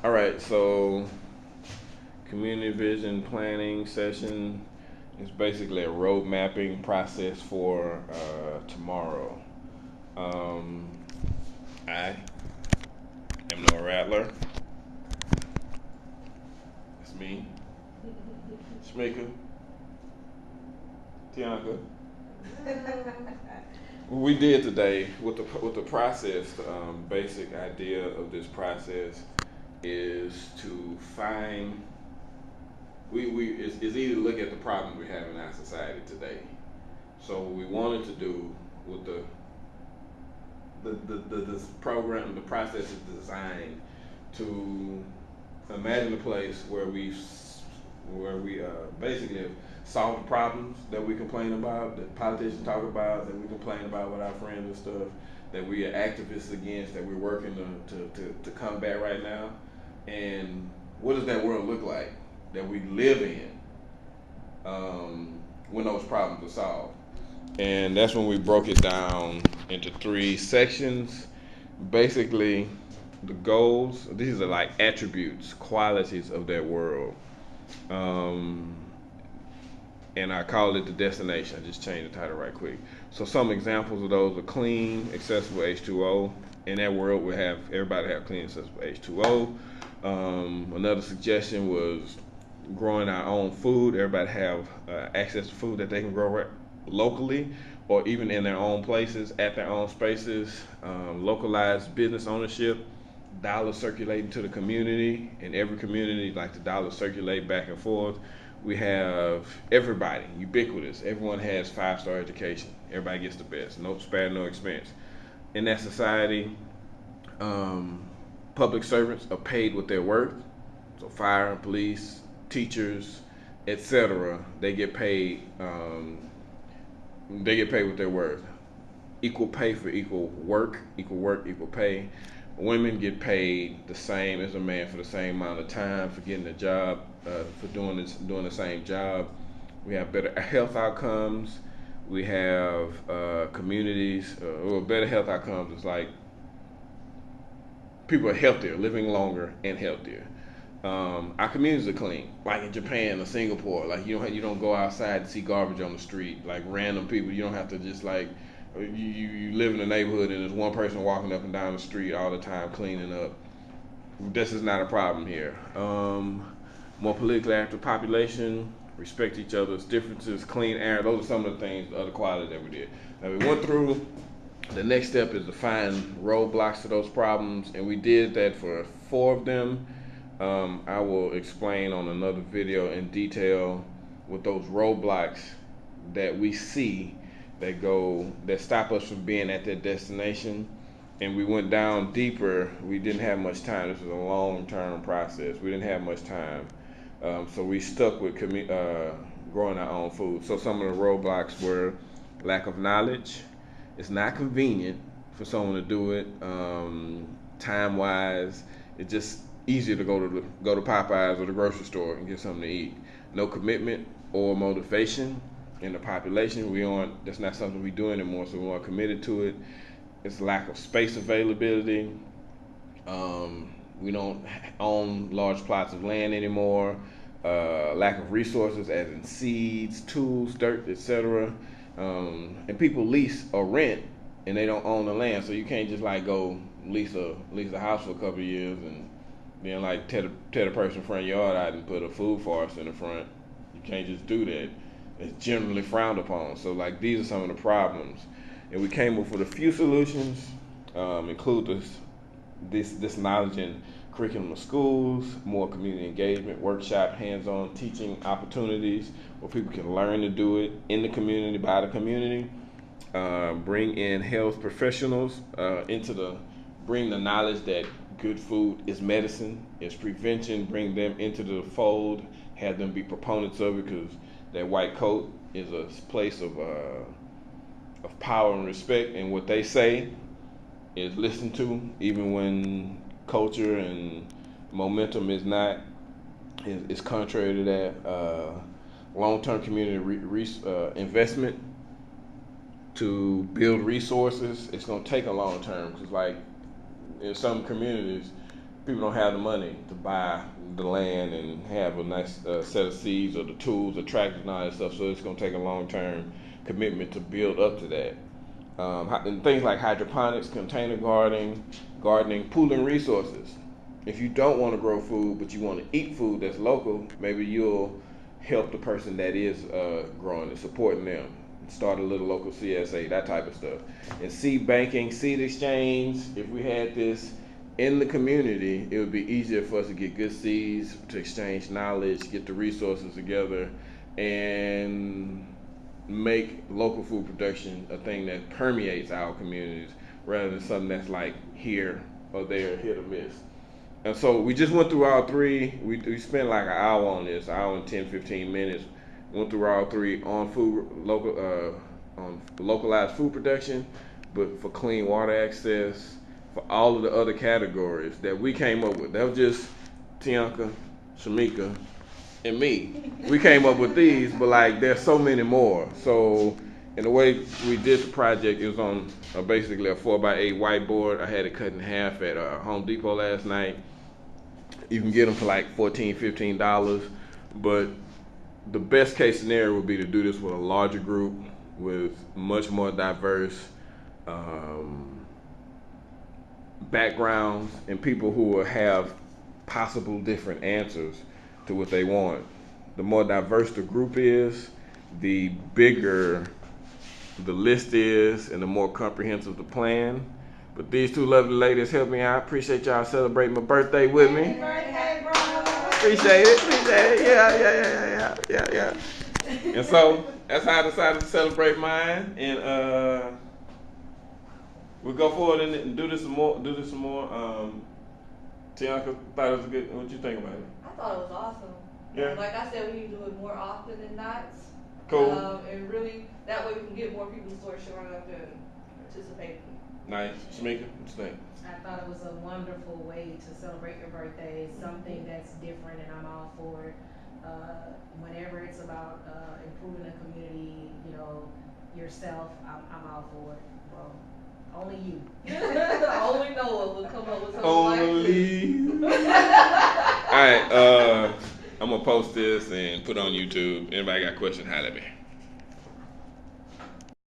All right, so community vision planning session is basically a road mapping process for tomorrow. Um, I am Noah Rattler. It's me, Shmika, Tianka. What we did today with the process, basic idea of this process is to find it's easy to look at the problem we have in our society today. So what we wanted to do with this program, the process is designed to imagine a place where we basically have solved problems that we complain about, that politicians talk about, that we complain about with our friends and stuff, that we are activists against, that we're working to combat right now. And what does that world look like that we live in when those problems are solved? And that's when we broke it down into three sections. Basically, the goals, these are like attributes, qualities of that world. Um, and I called it the destination. I just changed the title right quick. So some examples of those are clean, accessible H2O. In that world, we have everybody have clean, accessible H2O. Another suggestion was growing our own food. Everybody have access to food that they can grow locally or even in their own places, at their own spaces. Localized business ownership, dollars circulating to the community. In every community, like the dollars circulate back and forth. We have everybody, ubiquitous. Everyone has 5-star education. Everybody gets the best. No spare, no expense. In that society, um, public servants are paid what they're worth. So fire, police, teachers, etc. They get paid what they're worth. Equal pay for equal work, equal pay. Women get paid the same as a man for the same amount of time for getting a job, for doing the same job. We have better health outcomes. We have communities, well, better health outcomes is like people are healthier, living longer and healthier. Our communities are clean, like in Japan or Singapore. Like you don't go outside to see garbage on the street, like random people. You don't have to just like you live in a neighborhood and there's one person walking up and down the street all the time cleaning up. This is not a problem here. More politically active population, respect each other's differences, clean air. Those are some of the things, the other qualities that we did. Now we went through. The next step is to find roadblocks to those problems, and we did that for 4 of them. I will explain on another video in detail what those roadblocks that we see that stop us from being at that destination. And we went down deeper. We didn't have much time. This was a long-term process. We didn't have much time, so we stuck with growing our own food. So some of the roadblocks were lack of knowledge. It's not convenient for someone to do it. Time wise, it's just easier to go to Popeyes or the grocery store and get something to eat. No commitment or motivation in the population. We aren't. That's not something we do anymore. So we aren't committed to it. It's lack of space availability. We don't own large plots of land anymore. Lack of resources, as in seeds, tools, dirt, etc. And people lease or rent, and they don't own the land, so you can't just like go lease a house for a couple of years and then like tear the person's front yard out and put a food forest in the front. You can't just do that. It's generally frowned upon. So like these are some of the problems, and we came up with a few solutions. Include this knowledge in curriculum of schools, more community engagement, workshop, hands-on teaching opportunities where people can learn to do it in the community, by the community. Bring in health professionals bring the knowledge that good food is medicine, is prevention, bring them into the fold, have them be proponents of it, because that white coat is a place of power and respect, and what they say is listened to, even when culture and momentum is contrary to that. Long-term community investment to build resources. It's gonna take a long term because, like, in some communities, people don't have the money to buy the land and have a nice set of seeds or the tools, the tractors, and all that stuff. So it's going to take a long-term commitment to build up to that. And things like hydroponics, container gardening, pooling resources. If you don't want to grow food, but you want to eat food that's local, maybe you'll help the person that is growing it, supporting them. Start a little local CSA, that type of stuff. And seed banking, seed exchange, if we had this in the community, it would be easier for us to get good seeds, to exchange knowledge, get the resources together, and make local food production a thing that permeates our communities rather than something that's like here or there, hit or miss. And so we just went through all three. We spent like an hour on this, hour and 10, 15 minutes. Went through all three on on localized food production, but for clean water access, for all of the other categories that we came up with. That was just Tianka, Shamika, and me. We came up with these, but like there's so many more. So in the way we did the project, it was on basically a 4x8 whiteboard. I had it cut in half at Home Depot last night. You can get them for like $14, $15, but the best case scenario would be to do this with a larger group with much more diverse backgrounds and people who will have possible different answers to what they want. The more diverse the group is, the bigger the list is and the more comprehensive the plan. But these two lovely ladies helped me out. Appreciate y'all celebrating my birthday with me. Happy birthday, bro. Appreciate it. Yeah. And so that's how I decided to celebrate mine. And we'll go forward and do this some more. Tianka thought it was good. What you think about it? I thought it was awesome. Yeah. Like I said, we need to do it more often than not. Cool. And really, that way we can get more people to start showing up and participating. Nice. Shamika, what you think? I thought it was a wonderful way to celebrate your birthday, something that's different, and I'm all for it. Whenever it's about improving the community, yourself, I'm all for it. Well, only you. Only Noah will come up with something Only. like this. All right, I'm gonna post this and put it on YouTube. Anybody got questions? Holler at me.